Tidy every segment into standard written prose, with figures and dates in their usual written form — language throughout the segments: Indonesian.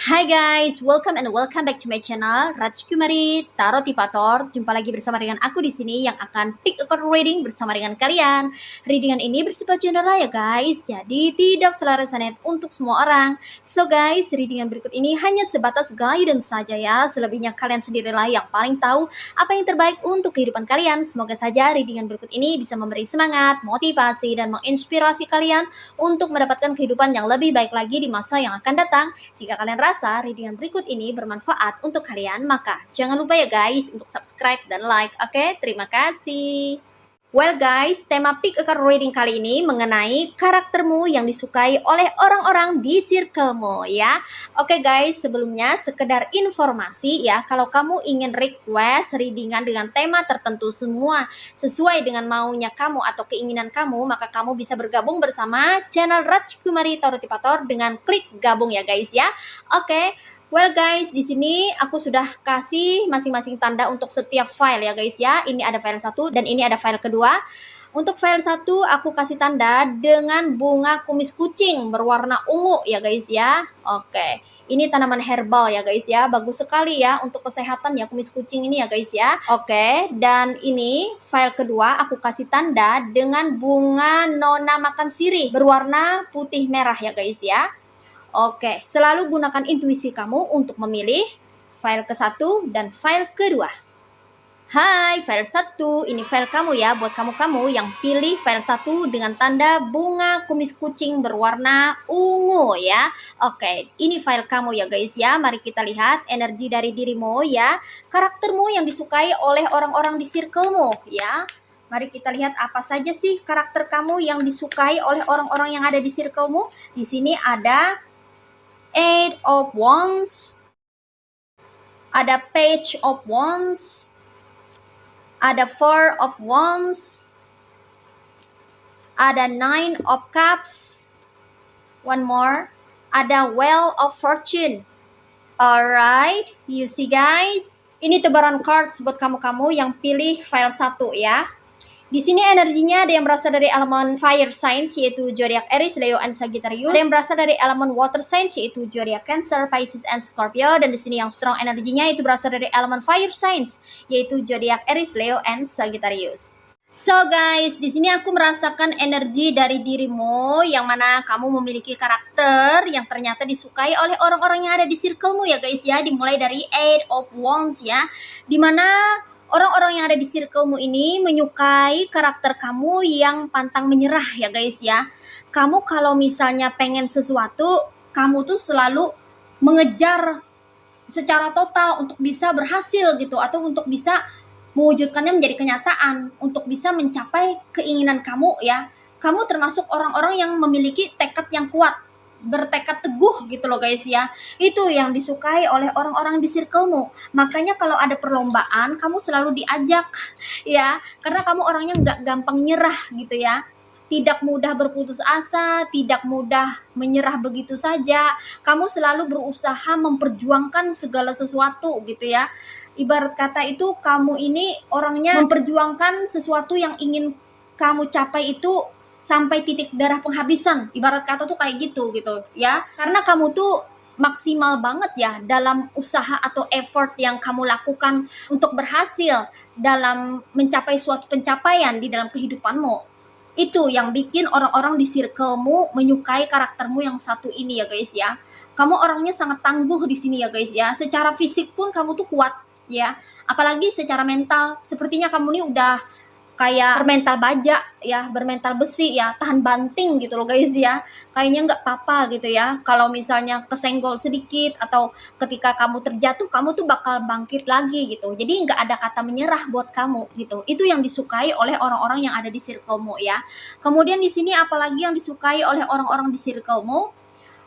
Hai guys, welcome back to my channel Rajkumari Tarot Tipator. Jumpa lagi bersama dengan aku di sini yang akan pick a card reading bersama dengan kalian. Readingan ini bersifat general ya guys, jadi tidak selaras resonate untuk semua orang. So guys, readingan berikut ini hanya sebatas guidance saja ya. Selebihnya kalian sendirilah yang paling tahu apa yang terbaik untuk kehidupan kalian. Semoga saja readingan berikut ini bisa memberi semangat, motivasi, dan menginspirasi kalian untuk mendapatkan kehidupan yang lebih baik lagi di masa yang akan datang. Jika kalian rasa readingan berikut ini bermanfaat untuk kalian, maka jangan lupa ya guys untuk subscribe dan like. Oke, terima kasih. Well guys, tema pick a card reading kali ini mengenai karaktermu yang disukai oleh orang-orang di circlemu ya. Oke guys, sebelumnya sekedar informasi ya, kalau kamu ingin request readingan dengan tema tertentu semua sesuai dengan maunya kamu atau keinginan kamu, maka kamu bisa bergabung bersama channel Rajkumari Tarot Tipator dengan klik gabung ya guys ya. Oke. Well guys, di sini aku sudah kasih masing-masing tanda untuk setiap file ya guys ya. Ini ada file 1 dan ini ada file kedua. Untuk file 1 aku kasih tanda dengan bunga kumis kucing berwarna ungu ya guys ya. Oke. Ini tanaman herbal ya guys ya. Bagus sekali ya untuk kesehatan ya kumis kucing ini ya guys ya. Oke, dan ini file kedua aku kasih tanda dengan bunga nona makan sirih berwarna putih merah ya guys ya. Oke, selalu gunakan intuisi kamu untuk memilih file ke-1 dan file kedua. Hai, file 1, ini file kamu ya, buat kamu-kamu yang pilih file 1 dengan tanda bunga kumis kucing berwarna ungu ya. Oke, ini file kamu ya guys ya. Mari kita lihat energi dari dirimu ya, karaktermu yang disukai oleh orang-orang di circlemu ya. Mari kita lihat apa saja sih karakter kamu yang disukai oleh orang-orang yang ada di circlemu. Di sini ada 8 of Wands, ada Page of Wands, ada 4 of Wands, ada 9 of Cups, one more, ada Wheel of Fortune. Alright, you see guys, ini tebaran cards buat kamu-kamu yang pilih file 1 ya. Di sini energinya ada yang berasal dari elemen fire signs yaitu zodiak Aries, Leo, and Sagittarius. Ada yang berasal dari elemen water signs yaitu zodiak Cancer, Pisces, and Scorpio. Dan di sini yang strong energinya itu berasal dari elemen fire signs yaitu zodiak Aries, Leo, and Sagittarius. So guys, di sini aku merasakan energi dari dirimu yang mana kamu memiliki karakter yang ternyata disukai oleh orang-orang yang ada di circlemu ya guys ya. Dimulai dari 8 of Wands ya, dimana orang-orang yang ada di circlemu ini menyukai karakter kamu yang pantang menyerah ya guys ya. Kamu kalau misalnya pengen sesuatu, kamu tuh selalu mengejar secara total untuk bisa berhasil gitu, atau untuk bisa mewujudkannya menjadi kenyataan, untuk bisa mencapai keinginan kamu ya. Kamu termasuk orang-orang yang memiliki tekad yang kuat, bertekad teguh gitu loh guys ya. Itu yang disukai oleh orang-orang di circlemu. Makanya kalau ada perlombaan kamu selalu diajak ya, karena kamu orangnya nggak gampang nyerah gitu ya, tidak mudah berputus asa, tidak mudah menyerah begitu saja. Kamu selalu berusaha memperjuangkan segala sesuatu gitu ya. Ibarat kata itu kamu ini orangnya memperjuangkan sesuatu yang ingin kamu capai itu sampai titik darah penghabisan, ibarat kata tuh kayak gitu ya. Karena kamu tuh maksimal banget ya dalam usaha atau effort yang kamu lakukan untuk berhasil dalam mencapai suatu pencapaian di dalam kehidupanmu. Itu yang bikin orang-orang di circlemu menyukai karaktermu yang satu ini ya guys ya. Kamu orangnya sangat tangguh di sini ya guys ya. Secara fisik pun kamu tuh kuat ya, apalagi secara mental. Sepertinya kamu nih udah kayak bermental baja ya, bermental besi ya, tahan banting gitu loh guys ya. Kayaknya nggak apa-apa gitu ya, kalau misalnya kesenggol sedikit atau ketika kamu terjatuh, kamu tuh bakal bangkit lagi gitu. Jadi nggak ada kata menyerah buat kamu gitu. Itu yang disukai oleh orang-orang yang ada di circlemu ya. Kemudian di sini apalagi yang disukai oleh orang-orang di circlemu?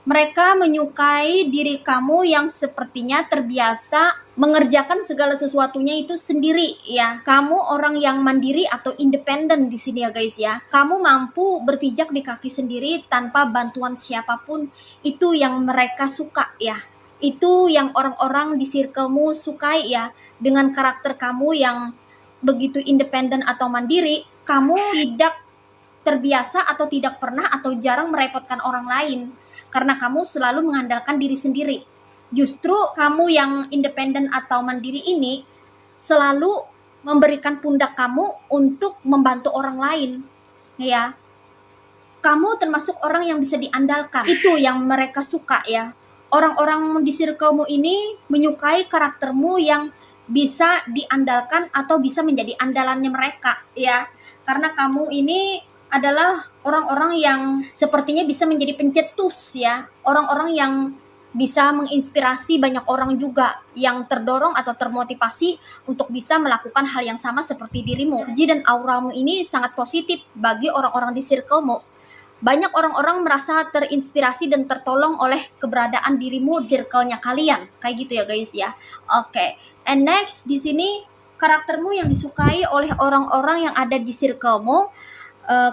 Mereka menyukai diri kamu yang sepertinya terbiasa mengerjakan segala sesuatunya itu sendiri ya. Kamu orang yang mandiri atau independen di sini ya guys ya. Kamu mampu berpijak di kaki sendiri tanpa bantuan siapapun. Itu yang mereka suka ya. Itu yang orang-orang di circlemu sukai ya. Dengan karakter kamu yang begitu independen atau mandiri, kamu tidak terbiasa atau tidak pernah atau jarang merepotkan orang lain karena kamu selalu mengandalkan diri sendiri. Justru kamu yang independen atau mandiri ini selalu memberikan pundak kamu untuk membantu orang lain ya. Kamu termasuk orang yang bisa diandalkan. Itu yang mereka suka ya. Orang-orang di circlemu ini menyukai karaktermu yang bisa diandalkan atau bisa menjadi andalannya mereka ya. Karena kamu ini adalah orang-orang yang sepertinya bisa menjadi pencetus ya. Orang-orang yang bisa menginspirasi banyak orang juga yang terdorong atau termotivasi untuk bisa melakukan hal yang sama seperti dirimu. Energi dan auramu ini sangat positif bagi orang-orang di circlemu. Banyak orang-orang merasa terinspirasi dan tertolong oleh keberadaan dirimu di circle-nya kalian. Kayak gitu ya guys ya. Oke. And next di sini karaktermu yang disukai oleh orang-orang yang ada di circlemu.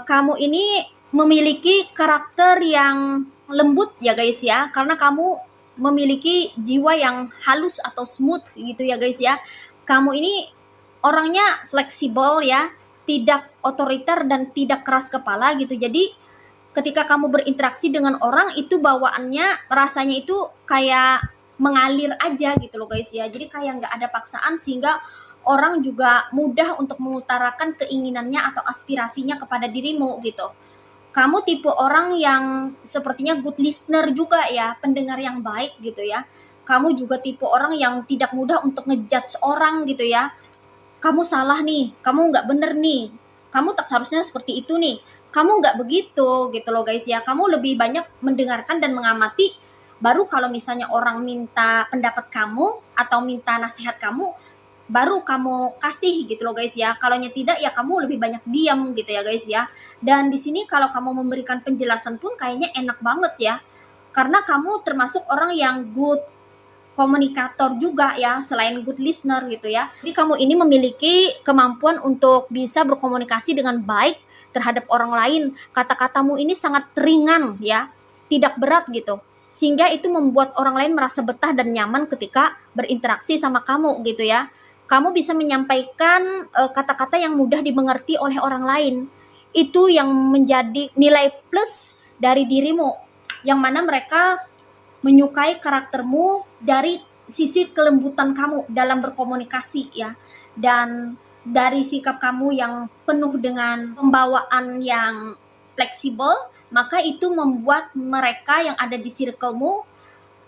Kamu ini memiliki karakter yang lembut ya guys ya, karena kamu memiliki jiwa yang halus atau smooth gitu ya guys ya. Kamu ini orangnya fleksibel ya, tidak otoriter dan tidak keras kepala gitu. Jadi ketika kamu berinteraksi dengan orang itu bawaannya rasanya itu kayak mengalir aja gitu loh guys ya. Jadi kayak nggak ada paksaan sehingga orang juga mudah untuk mengutarakan keinginannya atau aspirasinya kepada dirimu gitu. Kamu tipe orang yang sepertinya good listener juga ya, pendengar yang baik gitu ya. Kamu juga tipe orang yang tidak mudah untuk ngejudge orang gitu ya. Kamu salah nih, kamu nggak bener nih, kamu tak seharusnya seperti itu nih, kamu nggak begitu gitu loh guys ya. Kamu lebih banyak mendengarkan dan mengamati, baru kalau misalnya orang minta pendapat kamu atau minta nasihat kamu, baru kamu kasih gitu loh guys ya. Kalau tidak ya kamu lebih banyak diam gitu ya guys ya. Dan di sini kalau kamu memberikan penjelasan pun kayaknya enak banget ya. Karena kamu termasuk orang yang good komunikator juga ya, selain good listener gitu ya. Jadi kamu ini memiliki kemampuan untuk bisa berkomunikasi dengan baik terhadap orang lain. Kata-katamu ini sangat ringan ya, tidak berat gitu. Sehingga itu membuat orang lain merasa betah dan nyaman ketika berinteraksi sama kamu gitu ya. Kamu bisa menyampaikan kata-kata yang mudah dimengerti oleh orang lain. Itu yang menjadi nilai plus dari dirimu, yang mana mereka menyukai karaktermu dari sisi kelembutan kamu dalam berkomunikasi ya, dan dari sikap kamu yang penuh dengan pembawaan yang fleksibel, maka itu membuat mereka yang ada di circlemu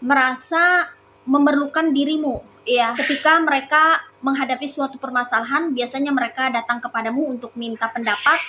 merasa memerlukan dirimu ya. Ketika mereka menghadapi suatu permasalahan, biasanya mereka datang kepadamu untuk minta pendapat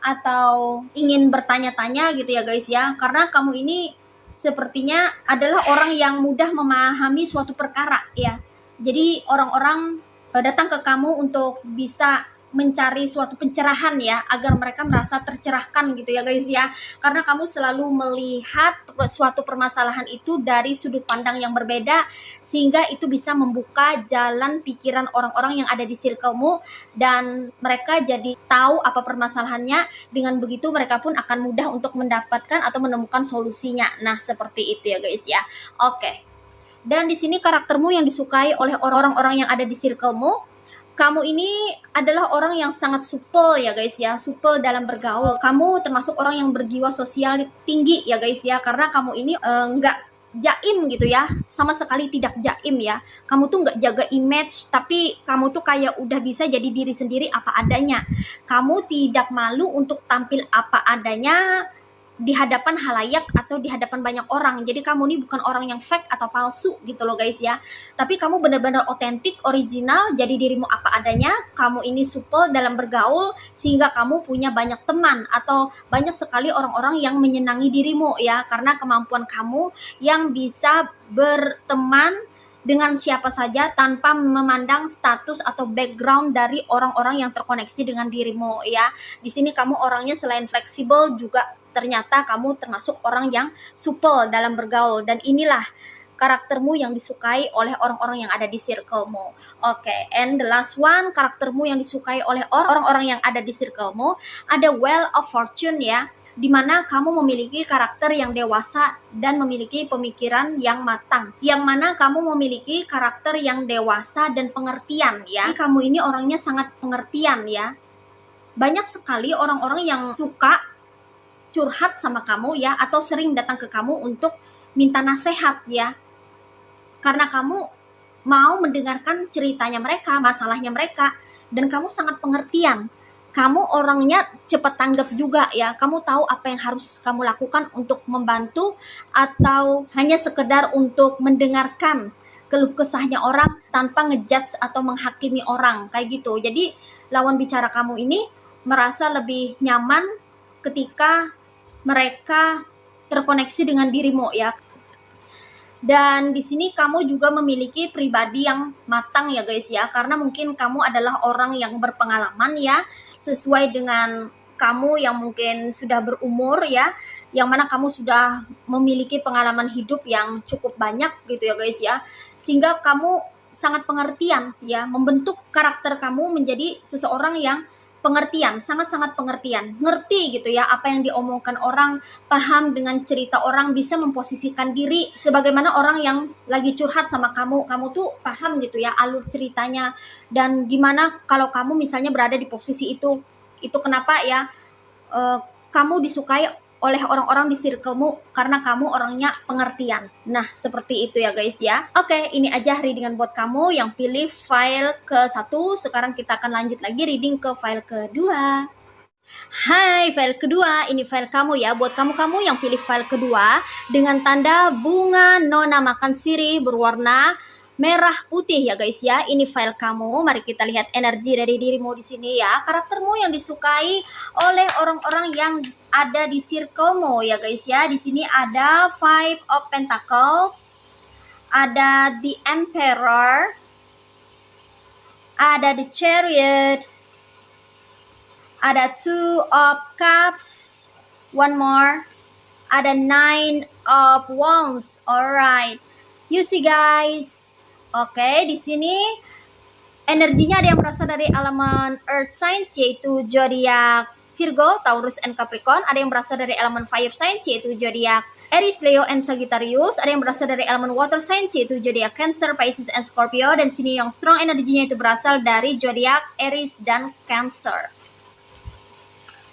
atau ingin bertanya-tanya gitu ya guys ya. Karena kamu ini sepertinya adalah orang yang mudah memahami suatu perkara ya. Jadi orang-orang datang ke kamu untuk bisa mencari suatu pencerahan ya, agar mereka merasa tercerahkan gitu ya guys ya. Karena kamu selalu melihat suatu permasalahan itu dari sudut pandang yang berbeda, sehingga itu bisa membuka jalan pikiran orang-orang yang ada di circlemu, dan mereka jadi tahu apa permasalahannya. Dengan begitu mereka pun akan mudah untuk mendapatkan atau menemukan solusinya. Nah, seperti itu ya guys ya. Oke. Dan di sini karaktermu yang disukai oleh orang-orang yang ada di circlemu. Kamu ini adalah orang yang sangat supel ya guys ya, supel dalam bergaul. Kamu termasuk orang yang berjiwa sosial tinggi ya guys ya, karena kamu ini nggak jaim gitu ya, sama sekali tidak jaim ya. Kamu tuh nggak jaga image, tapi kamu tuh kayak udah bisa jadi diri sendiri apa adanya. Kamu tidak malu untuk tampil apa adanya di hadapan halayak atau di hadapan banyak orang. Jadi kamu ini bukan orang yang fake atau palsu gitu loh guys ya, tapi kamu benar-benar otentik, original, jadi dirimu apa adanya. Kamu ini supel dalam bergaul sehingga kamu punya banyak teman atau banyak sekali orang-orang yang menyenangi dirimu ya, karena kemampuan kamu yang bisa berteman dengan siapa saja tanpa memandang status atau background dari orang-orang yang terkoneksi dengan dirimu ya. Di sini kamu orangnya selain fleksibel juga ternyata kamu termasuk orang yang supel dalam bergaul, dan inilah karaktermu yang disukai oleh orang-orang yang ada di circlemu. Oke, and the last one, karaktermu yang disukai oleh orang-orang yang ada di circlemu ada Wheel of Fortune ya, dimana kamu memiliki karakter yang dewasa dan memiliki pemikiran yang matang, yang mana kamu memiliki karakter yang dewasa dan pengertian ya. Jadi kamu ini orangnya sangat pengertian ya. Banyak sekali orang-orang yang suka curhat sama kamu ya, atau sering datang ke kamu untuk minta nasihat ya, karena kamu mau mendengarkan ceritanya mereka, masalahnya mereka, dan kamu sangat pengertian. Kamu orangnya cepat tanggap juga ya. Kamu tahu apa yang harus kamu lakukan untuk membantu, atau hanya sekedar untuk mendengarkan keluh kesahnya orang tanpa ngejudge atau menghakimi orang kayak gitu. Jadi lawan bicara kamu ini merasa lebih nyaman ketika mereka terkoneksi dengan dirimu ya. Dan di sini kamu juga memiliki pribadi yang matang ya guys ya, karena mungkin kamu adalah orang yang berpengalaman ya, sesuai dengan kamu yang mungkin sudah berumur ya, yang mana kamu sudah memiliki pengalaman hidup yang cukup banyak gitu ya guys ya, sehingga kamu sangat pengertian ya, membentuk karakter kamu menjadi seseorang yang pengertian, sangat-sangat pengertian, ngerti gitu ya apa yang diomongkan orang, paham dengan cerita orang, bisa memposisikan diri sebagaimana orang yang lagi curhat sama kamu tuh paham gitu ya alur ceritanya, dan gimana kalau kamu misalnya berada di posisi itu kenapa ya kamu disukai oleh orang-orang di circlemu, karena kamu orangnya pengertian. Nah, seperti itu ya guys ya. Oke, ini aja readingan buat kamu yang pilih file ke-1. Sekarang kita akan lanjut lagi reading ke file kedua. Hai, file kedua, ini file kamu ya. Buat kamu-kamu yang pilih file kedua dengan tanda bunga nona makan sirih berwarna merah putih ya guys ya. Ini file kamu. Mari kita lihat energi dari dirimu di sini ya. Karaktermu yang disukai oleh orang-orang yang ada di circlemu ya guys ya. Di sini ada Five of Pentacles, ada The Emperor, ada The Chariot, ada Two of Cups, one more, ada Nine of Wands. Alright, you see guys. Oke, di sini energinya ada yang berasal dari elemen Earth signs yaitu zodiak Virgo, Taurus, and Capricorn. Ada yang berasal dari elemen Fire signs yaitu zodiak Aries, Leo, and Sagittarius. Ada yang berasal dari elemen Water signs yaitu zodiak Cancer, Pisces, and Scorpio. Dan sini yang strong energinya itu berasal dari zodiak Aries dan Cancer.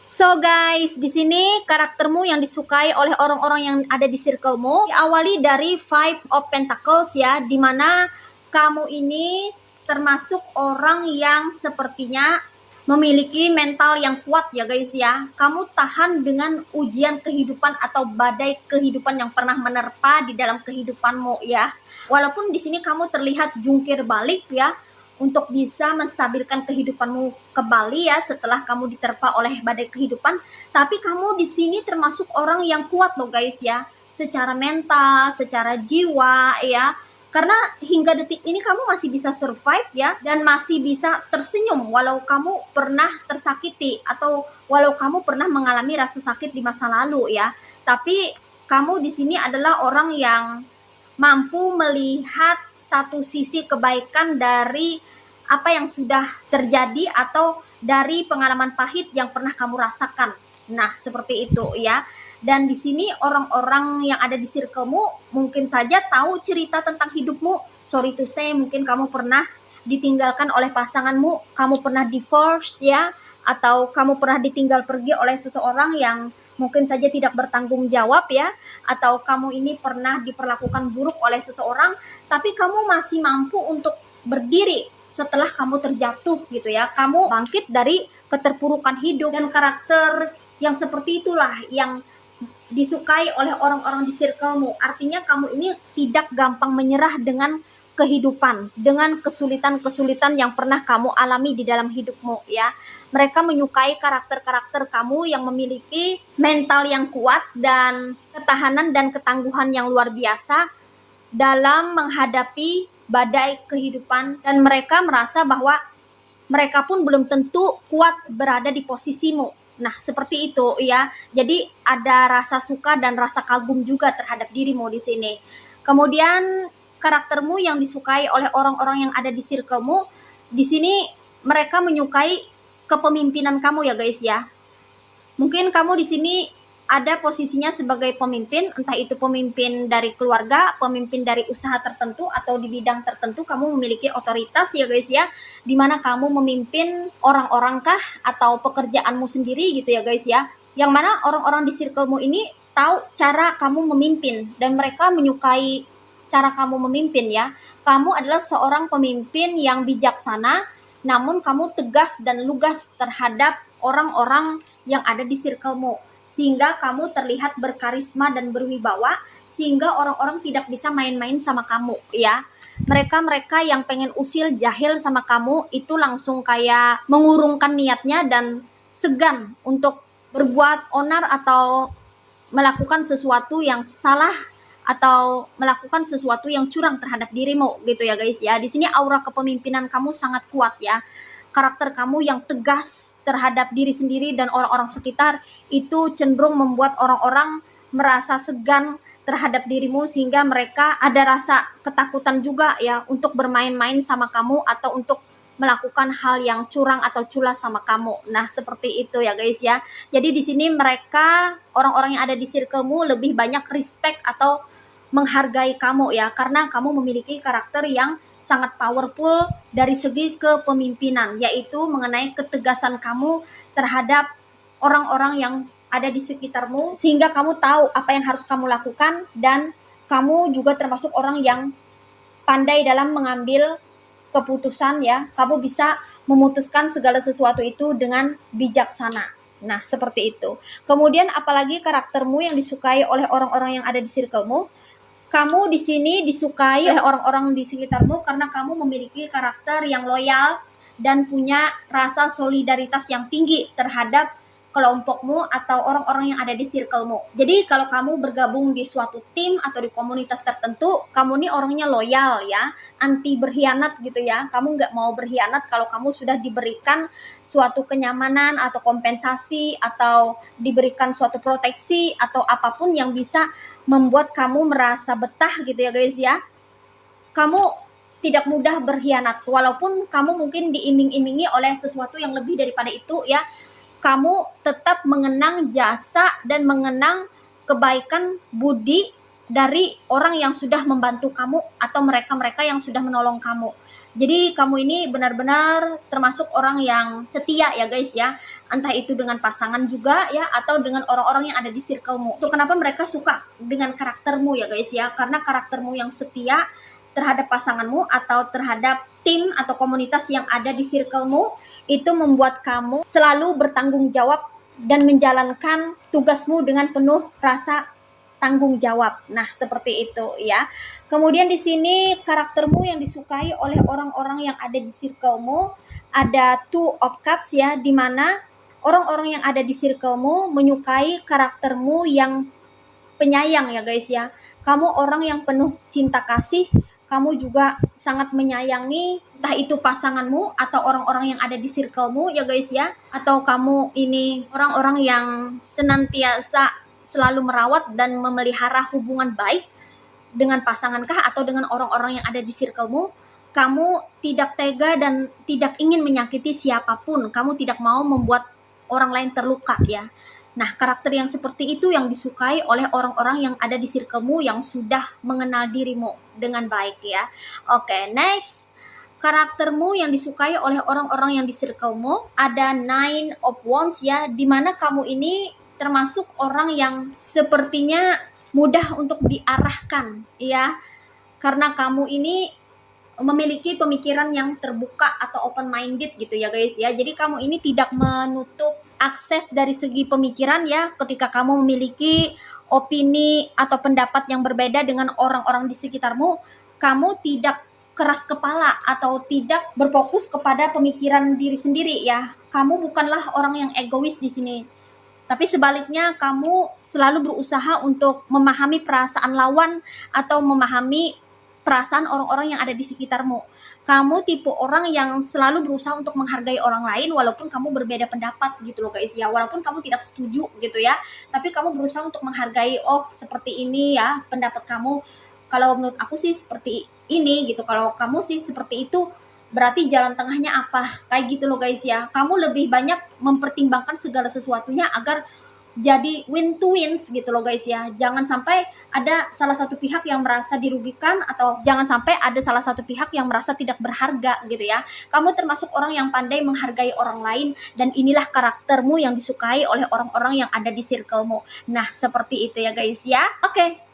So guys, di sini karaktermu yang disukai oleh orang-orang yang ada di circlemu diawali dari Five of Pentacles ya, dimana kamu ini termasuk orang yang sepertinya memiliki mental yang kuat ya guys ya. Kamu tahan dengan ujian kehidupan atau badai kehidupan yang pernah menerpa di dalam kehidupanmu ya. Walaupun di sini kamu terlihat jungkir balik ya, untuk bisa menstabilkan kehidupanmu kembali ya setelah kamu diterpa oleh badai kehidupan, tapi kamu di sini termasuk orang yang kuat loh guys ya, secara mental, secara jiwa ya. Karena hingga detik ini kamu masih bisa survive ya, dan masih bisa tersenyum walau kamu pernah tersakiti atau walau kamu pernah mengalami rasa sakit di masa lalu ya. Tapi kamu di sini adalah orang yang mampu melihat satu sisi kebaikan dari apa yang sudah terjadi atau dari pengalaman pahit yang pernah kamu rasakan. Nah, seperti itu ya. Dan di sini orang-orang yang ada di circlemu mungkin saja tahu cerita tentang hidupmu. Sorry to say, mungkin kamu pernah ditinggalkan oleh pasanganmu, kamu pernah divorce ya, atau kamu pernah ditinggal pergi oleh seseorang yang mungkin saja tidak bertanggung jawab ya, atau kamu ini pernah diperlakukan buruk oleh seseorang, tapi kamu masih mampu untuk berdiri setelah kamu terjatuh gitu ya. Kamu bangkit dari keterpurukan hidup, dan karakter yang seperti itulah yang disukai oleh orang-orang di circlemu. Artinya kamu ini tidak gampang menyerah dengan kehidupan, dengan kesulitan-kesulitan yang pernah kamu alami di dalam hidupmu ya. Mereka menyukai karakter-karakter kamu yang memiliki mental yang kuat dan ketahanan dan ketangguhan yang luar biasa dalam menghadapi badai kehidupan, dan mereka merasa bahwa mereka pun belum tentu kuat berada di posisimu. Nah, seperti itu ya. Jadi ada rasa suka dan rasa kagum juga terhadap dirimu di sini. Kemudian karaktermu yang disukai oleh orang-orang yang ada di circlemu, di sini mereka menyukai kepemimpinan kamu ya guys ya. Mungkin kamu di sini ada posisinya sebagai pemimpin, entah itu pemimpin dari keluarga, pemimpin dari usaha tertentu, atau di bidang tertentu kamu memiliki otoritas ya guys ya, dimana kamu memimpin orang-orang kah atau pekerjaanmu sendiri gitu ya guys ya, yang mana orang-orang di circlemu ini tahu cara kamu memimpin dan mereka menyukai cara kamu memimpin ya. Kamu adalah seorang pemimpin yang bijaksana, namun kamu tegas dan lugas terhadap orang-orang yang ada di circlemu, sehingga kamu terlihat berkarisma dan berwibawa, sehingga orang-orang tidak bisa main-main sama kamu ya. Mereka-mereka yang pengen usil jahil sama kamu itu langsung kayak mengurungkan niatnya dan segan untuk berbuat onar atau melakukan sesuatu yang salah atau melakukan sesuatu yang curang terhadap dirimu gitu ya guys ya. Di sini aura kepemimpinan kamu sangat kuat ya. Karakter kamu yang tegas terhadap diri sendiri dan orang-orang sekitar itu cenderung membuat orang-orang merasa segan terhadap dirimu, sehingga mereka ada rasa ketakutan juga ya untuk bermain-main sama kamu atau untuk melakukan hal yang curang atau culas sama kamu. Nah, seperti itu ya guys ya. Jadi di sini mereka, orang-orang yang ada di circlemu, lebih banyak respect atau menghargai kamu ya, karena kamu memiliki karakter yang sangat powerful dari segi kepemimpinan, yaitu mengenai ketegasan kamu terhadap orang-orang yang ada di sekitarmu, sehingga kamu tahu apa yang harus kamu lakukan, dan kamu juga termasuk orang yang pandai dalam mengambil keputusan ya. Kamu bisa memutuskan segala sesuatu itu dengan bijaksana. Nah, seperti itu. Kemudian apalagi karaktermu yang disukai oleh orang-orang yang ada di circlemu. Kamu di sini disukai oleh orang-orang di sekitarmu karena kamu memiliki karakter yang loyal dan punya rasa solidaritas yang tinggi terhadap kelompokmu atau orang-orang yang ada di circlemu. Jadi kalau kamu bergabung di suatu tim atau di komunitas tertentu, kamu nih orangnya loyal ya, anti berkhianat gitu ya. Kamu nggak mau berkhianat kalau kamu sudah diberikan suatu kenyamanan atau kompensasi atau diberikan suatu proteksi atau apapun yang bisa membuat kamu merasa betah gitu ya guys ya. Kamu tidak mudah berkhianat, walaupun kamu mungkin diiming-imingi oleh sesuatu yang lebih daripada itu ya. Kamu tetap mengenang jasa dan mengenang kebaikan budi dari orang yang sudah membantu kamu atau mereka-mereka yang sudah menolong kamu. Jadi kamu ini benar-benar termasuk orang yang setia ya guys ya. Entah itu dengan pasangan juga ya, atau dengan orang-orang yang ada di circlemu. Itu kenapa mereka suka dengan karaktermu ya guys ya. Karena karaktermu yang setia terhadap pasanganmu atau terhadap tim atau komunitas yang ada di circlemu, itu membuat kamu selalu bertanggung jawab dan menjalankan tugasmu dengan penuh rasa tanggung jawab. Nah, seperti itu ya. Kemudian di sini karaktermu yang disukai oleh orang-orang yang ada di circlemu, ada Two of Cups ya, di mana orang-orang yang ada di circlemu menyukai karaktermu yang penyayang ya guys ya. Kamu orang yang penuh cinta kasih, kamu juga sangat menyayangi entah itu pasanganmu atau orang-orang yang ada di circlemu ya guys ya, atau kamu ini orang-orang yang senantiasa selalu merawat dan memelihara hubungan baik dengan pasangankah atau dengan orang-orang yang ada di circlemu. Kamu tidak tega dan tidak ingin menyakiti siapapun, kamu tidak mau membuat orang lain terluka ya. Nah, karakter yang seperti itu yang disukai oleh orang-orang yang ada di circlemu yang sudah mengenal dirimu dengan baik ya. Oke, next. Karaktermu yang disukai oleh orang-orang yang di circlemu ada Nine of Wands ya, dimana kamu ini termasuk orang yang sepertinya mudah untuk diarahkan ya. Karena kamu ini memiliki pemikiran yang terbuka atau open minded gitu ya guys ya. Jadi kamu ini tidak menutup akses dari segi pemikiran ya, ketika kamu memiliki opini atau pendapat yang berbeda dengan orang-orang di sekitarmu, kamu tidak keras kepala atau tidak berfokus kepada pemikiran diri sendiri ya. Kamu bukanlah orang yang egois di sini. Tapi sebaliknya kamu selalu berusaha untuk memahami perasaan lawan atau memahami perasaan orang-orang yang ada di sekitarmu. Kamu tipe orang yang selalu berusaha untuk menghargai orang lain walaupun kamu berbeda pendapat gitu loh guys ya. Walaupun kamu tidak setuju gitu ya, tapi kamu berusaha untuk menghargai, oh seperti ini ya pendapat kamu. Kalau menurut aku sih seperti ini gitu. Kalau kamu sih seperti itu, berarti jalan tengahnya apa? Kayak gitu loh guys ya. Kamu lebih banyak mempertimbangkan segala sesuatunya agar jadi win to wins gitu loh guys ya. Jangan sampai ada salah satu pihak yang merasa dirugikan, atau jangan sampai ada salah satu pihak yang merasa tidak berharga gitu ya. Kamu termasuk orang yang pandai menghargai orang lain, dan inilah karaktermu yang disukai oleh orang-orang yang ada di circlemu. Nah, seperti itu ya guys ya. Oke.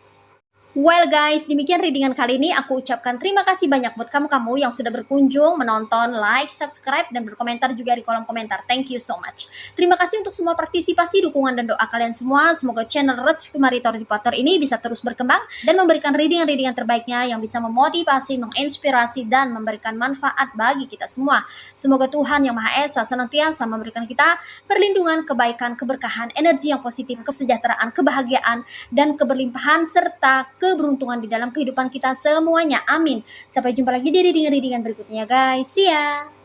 Well guys, demikian readingan kali ini. Aku ucapkan terima kasih banyak buat kamu-kamu yang sudah berkunjung, menonton, like, subscribe, dan berkomentar juga di kolom komentar. Thank you so much. Terima kasih untuk semua partisipasi, dukungan, dan doa kalian semua. Semoga channel Rich Kumari Tori Potter ini bisa terus berkembang dan memberikan readingan-readingan terbaiknya yang bisa memotivasi, menginspirasi, dan memberikan manfaat bagi kita semua. Semoga Tuhan Yang Maha Esa senantiasa memberikan kita perlindungan, kebaikan, keberkahan, energi yang positif, kesejahteraan, kebahagiaan, dan keberlimpahan, serta keberuntungan di dalam kehidupan kita semuanya. Amin. Sampai jumpa lagi di readingan-readingan berikutnya guys. See ya.